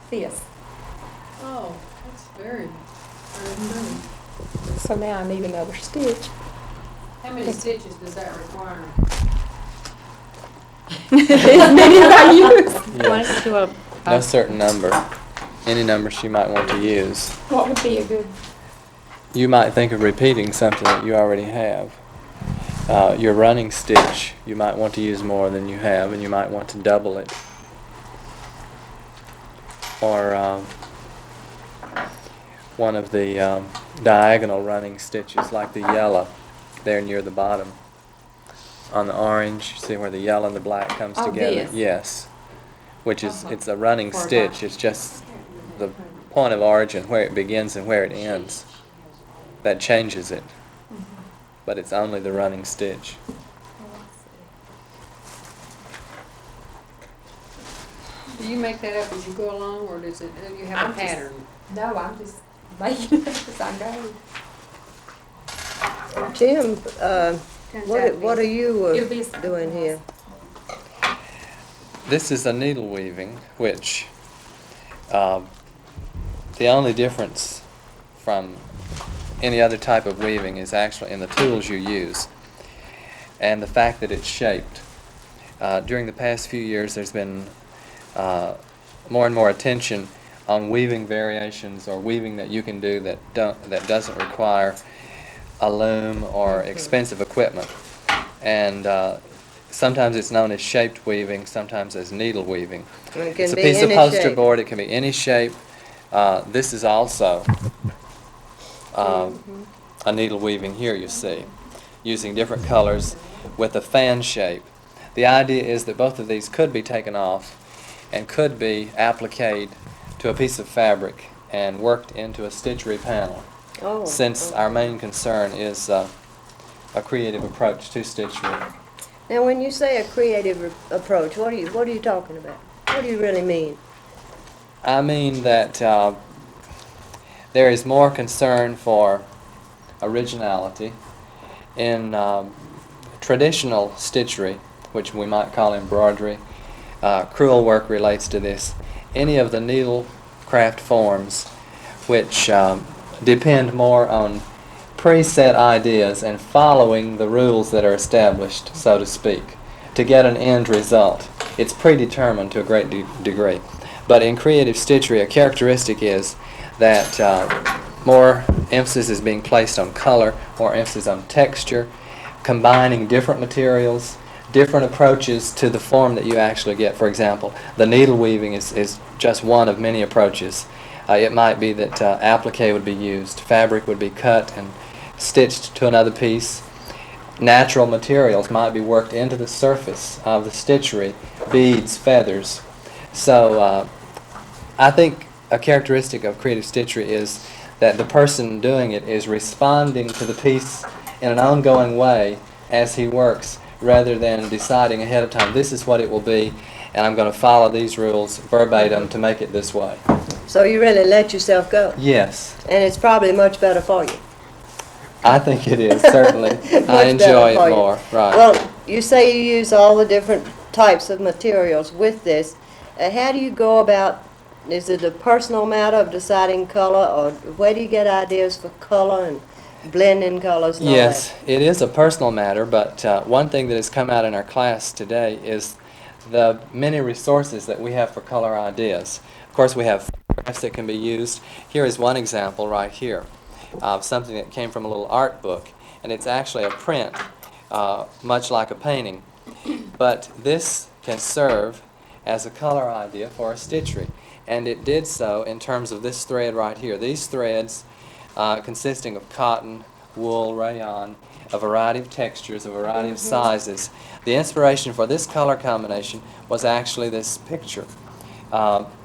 this. Oh, that's very true. So now I need another stitch. How many stitches does that require? As many as I use. Want us to do a No certain number. Any number she might want to use. What would be a good? You might think of repeating something that you already have. Your running stitch, you might want to use more than you have, and you might want to double it. Or one of the diagonal running stitches, like the yellow, there near the bottom. On the orange, see where the yellow and the black comes Oh, together? this. Yes. Which is, Uh-huh. it's a running stitch. It's just the point of origin, where it begins and where it ends. That changes it. But it's only the running stitch. Do you make that up as you go along, or do you have I'm a just- pattern? No, I'm just making it up as I go. Jim, what are you It'll be a- doing here? This is a needle weaving, which the only difference from any other type of weaving is actually in the tools you use and the fact that it's shaped. During the past few years, there's been more and more attention on weaving variations or weaving that you can do that doesn't require a loom or expensive equipment. And sometimes it's known as shaped weaving, sometimes as needle weaving. And it can It's a be piece of any poster shape. board. It can be any shape. This is also a needle weaving here, you see, using different colors with a fan shape. The idea is that both of these could be taken off and could be appliqued to a piece of fabric and worked into a stitchery panel, Oh, since our main concern is a creative approach to stitchery. Now, when you say a creative approach, what are you talking about? What do you really mean? I mean that there is more concern for originality in traditional stitchery, which we might call embroidery. Crewel work relates to this. Any of the needlecraft forms which depend more on preset ideas and following the rules that are established, so to speak, to get an end result. It's predetermined to a great degree. But in creative stitchery, a characteristic is that more emphasis is being placed on color, more emphasis on texture, combining different materials, different approaches to the form that you actually get. For example, the needle weaving is just one of many approaches. It might be that applique would be used, fabric would be cut and stitched to another piece. Natural materials might be worked into the surface of the stitchery, beads, feathers. So I think a characteristic of creative stitchery is that the person doing it is responding to the piece in an ongoing way as he works, rather than deciding ahead of time, this is what it will be, and I'm going to follow these rules verbatim to make it this way. So you really let yourself go, Yes, and it's probably much better for you. I think it is, certainly. I Much enjoy better it for you. more, right. Well, you say you use all the different types of materials with this. How do you go about, is it a personal matter of deciding color, or where do you get ideas for color and blending colors and all Yes, it is a personal matter, but one thing that has come out in our class today is the many resources that we have for color ideas. Of course, we have photographs that can be used. Here is one example right here of something that came from a little art book, and it's actually a print, much like a painting. But this can serve as a color idea for a stitchery, and it did so in terms of this thread right here. These threads consisting of cotton, wool, rayon, a variety of textures, a variety of sizes. The inspiration for this color combination was actually this picture.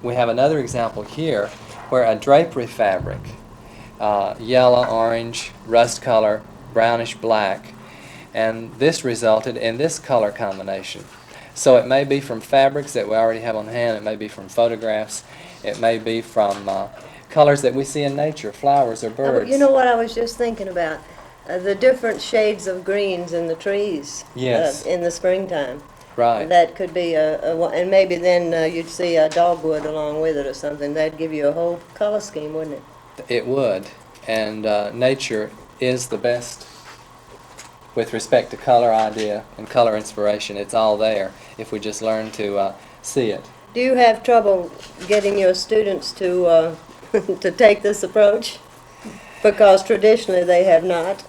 We have another example here where a drapery fabric, yellow, orange, rust color, brownish black, and this resulted in this color combination. So it may be from fabrics that we already have on hand, it may be from photographs, it may be from colors that we see in nature, flowers or birds. You know what I was just thinking about? The different shades of greens in the trees Yes. in the springtime. Right. That could be and maybe then you'd see a dogwood along with it or something. That'd give you a whole color scheme, wouldn't it? It would. And nature is the best with respect to color idea and color inspiration. It's all there if we just learn to see it. Do you have trouble getting your students to to take this approach? Because traditionally they have not.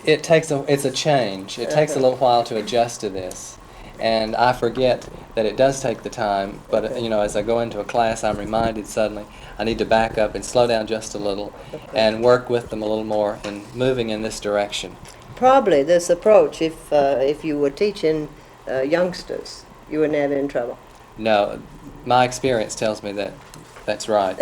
It's a change. It takes a little while to adjust to this. And I forget that it does take the time, but you know, as I go into a class, I'm reminded suddenly I need to back up and slow down just a little and work with them a little more in moving in this direction. Probably this approach, if you were teaching youngsters, you wouldn't have any trouble. No, my experience tells me that that's right.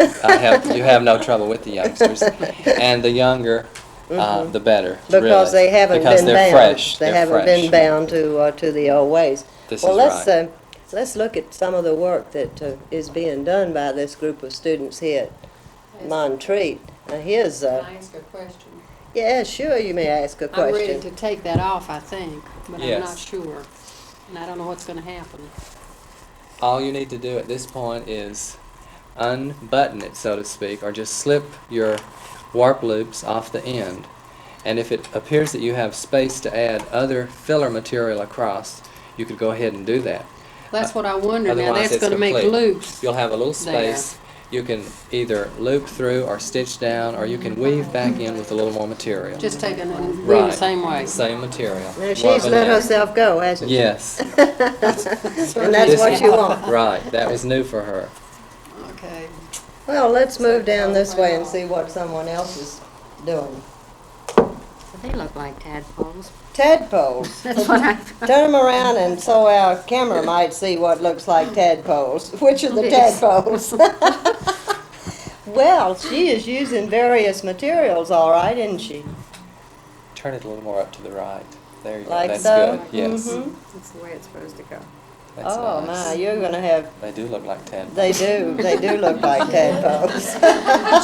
You have no trouble with the youngsters, and the younger, the better. Because really. they haven't because been they're bound. Fresh. They They're haven't fresh. been bound to the old ways. This Well, is right. let's look at some of the work that is being done by this group of students here at Montreat. Now here's Can I ask a question? yeah, sure, you may ask a I'm ready question. to take that off, I think, but I'm Yes. not sure. And I don't know what's gonna happen. All you need to do at this point is unbutton it, so to speak, or just slip your warp loops off the end. And if it appears that you have space to add other filler material across, you could go ahead and do that. That's what I wondered. Now, Otherwise, that's it's gonna make complete. loops. You'll have a little There. space. You can either loop through or stitch down, or you can weave back in with a little more material. Just taking and doing Right. the same way. Same material. Now More she's of an let end. herself go, hasn't she? Yes. And that's This what is- you want. Right. That was new for her. Okay. Well, let's move down this way and see what someone else is doing. They look like tadpoles. Tadpoles. That's what I. Turn them around and so our camera might see what looks like tadpoles. Which are the Yes. tadpoles? Well, she is using various materials, all right, isn't she? Turn it a little more up to the right. There you go. Like That's so? good. Yes. Mhm. That's the way it's supposed to go. That's Oh nice. my, you're gonna have, They do look like tadpoles. they do look like tadpoles.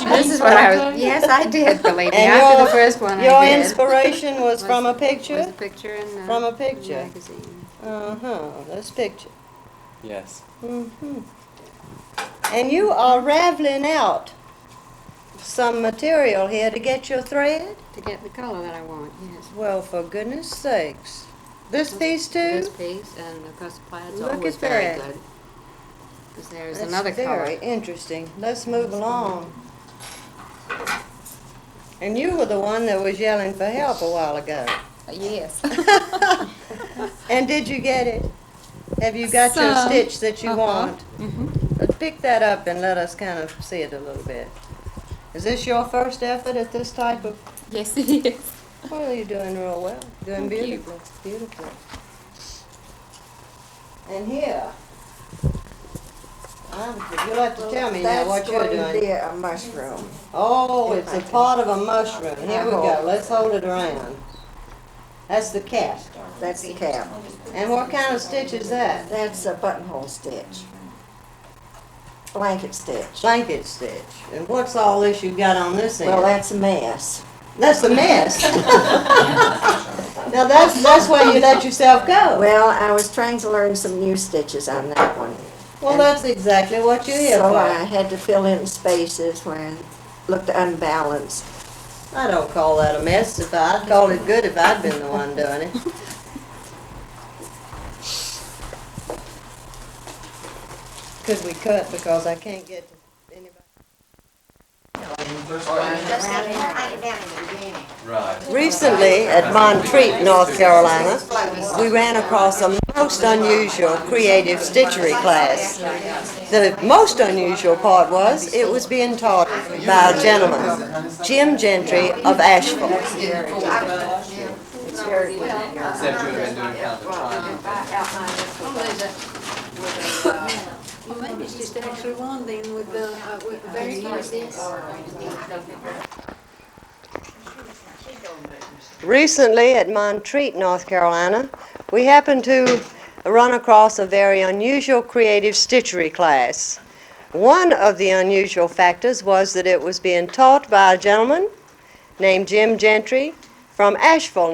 This is what I was. Yes, I did. Believe me. And After your- the first one, Your I did. inspiration was from a Was picture? a picture in the From a picture. magazine. Uh-huh, this picture. Yes. Mhm. And you are raveling out some material here to get your thread? To get the color that I want. Yes. Well, for goodness sakes. This piece This too? piece and of course the plaid's Look always at very that. good. Because there's That's another very color. interesting. Let's move along. And you were the one that was yelling for help a while ago. Yes. And did you get it? Have you got your Some. stitch that you want? Mhm. Let's pick that up and let us kind of see it a little bit. Is this your first effort at this type of? Yes, it is. Well, you're doing real well. Doing Thank you. beautifully. Beautifully. And here. You'll have to tell me now what you're That's going to be doing. a mushroom. Oh, it's a part of a mushroom. Here we go. Let's hold it around. That's the cap. That's the cap. And what kind of stitch is that? That's a buttonhole stitch. Blanket stitch. Blanket stitch. And what's all this you got on this end? Well, that's a mess. That's a mess. Now that's why you let yourself go. Well, I was trying to learn some new stitches on that one. Well, that's exactly what you're here So I for. had to fill in spaces where it looked unbalanced. I don't call that a mess. I'd call it good if I'd been the one doing it. Could we cut because I can't get to anybody? Right. Recently, at Montreat, North Carolina, we ran across a most unusual creative stitchery class. The most unusual part was it was being taught by a gentleman, Jim Gentry of Asheville. Except you have been doing kind of a triangle. Well, maybe it's just actually one then with the, very easy. Recently at Montreat, North Carolina, we happened to run across a very unusual creative stitchery class. One of the unusual factors was that it was being taught by a gentleman named Jim Gentry from Asheville,